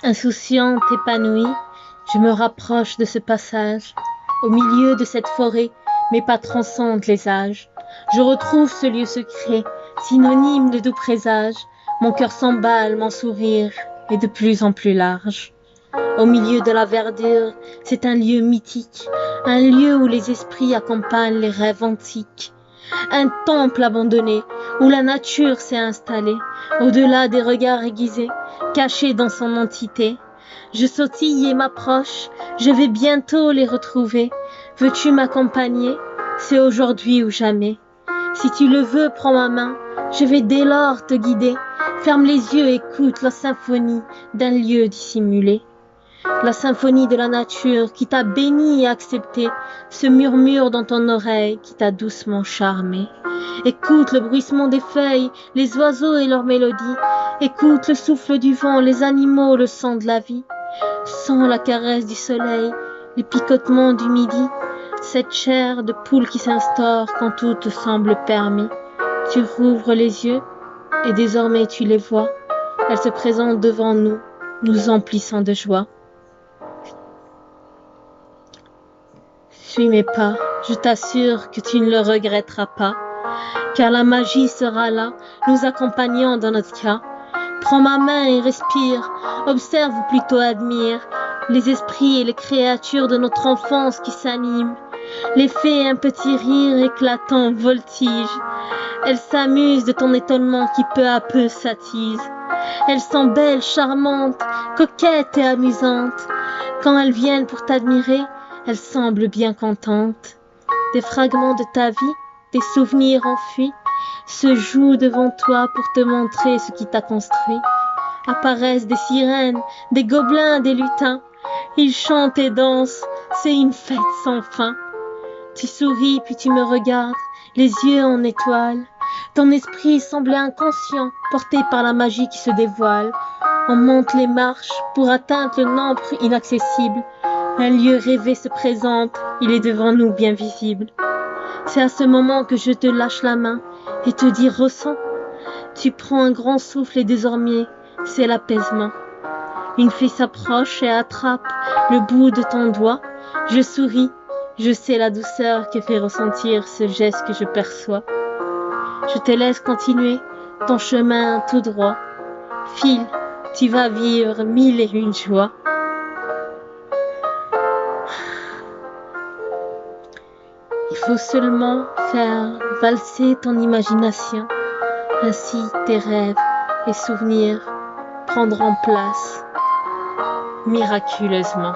Insouciante, épanouie, je me rapproche de ce passage. Au milieu de cette forêt, mes pas transcendent les âges. Je retrouve ce lieu secret, synonyme de doux présages. Mon cœur s'emballe, mon sourire est de plus en plus large. Au milieu de la verdure, c'est un lieu mythique, un lieu où les esprits accompagnent les rêves antiques. Un temple abandonné, où la nature s'est installée, au-delà des regards aiguisés, cachés dans son entité. Je sautille et m'approche, je vais bientôt les retrouver. Veux-tu m'accompagner? C'est aujourd'hui ou jamais. Si tu le veux, prends ma main, je vais dès lors te guider. Ferme les yeux, écoute la symphonie d'un lieu dissimulé. La symphonie de la nature qui t'a béni et accepté, ce murmure dans ton oreille qui t'a doucement charmé. Écoute le bruissement des feuilles, les oiseaux et leur mélodie. Écoute le souffle du vent, les animaux, le sang de la vie. Sens la caresse du soleil, les picotements du midi. Cette chair de poule qui s'instaure quand tout te semble permis. Tu rouvres les yeux et désormais tu les vois. Elles se présentent devant nous, nous emplissant de joie. Suis mes pas, je t'assure que tu ne le regretteras pas, car la magie sera là, nous accompagnant dans notre cas. Prends ma main et respire, observe ou plutôt admire les esprits et les créatures de notre enfance qui s'animent. Les fées, un petit rire éclatant, voltige. Elles s'amusent de ton étonnement qui peu à peu s'attise. Elles sont belles, charmantes, coquettes et amusantes. Quand elles viennent pour t'admirer, elles semblent bien contentes. Des fragments de ta vie, des souvenirs enfuis, se jouent devant toi pour te montrer ce qui t'a construit. Apparaissent des sirènes, des gobelins, des lutins. Ils chantent et dansent, c'est une fête sans fin. Tu souris puis tu me regardes, les yeux en étoiles. Ton esprit semble inconscient, porté par la magie qui se dévoile. On monte les marches pour atteindre le nombre inaccessible. Un lieu rêvé se présente, il est devant nous bien visible. C'est à ce moment que je te lâche la main et te dis ressens. Tu prends un grand souffle et désormais, c'est l'apaisement. Une fille s'approche et attrape le bout de ton doigt. Je souris, je sais la douceur que fait ressentir ce geste que je perçois. Je te laisse continuer ton chemin tout droit. File, tu vas vivre 1001 joies. Il faut seulement faire valser ton imagination. Ainsi tes rêves et souvenirs prendront place miraculeusement.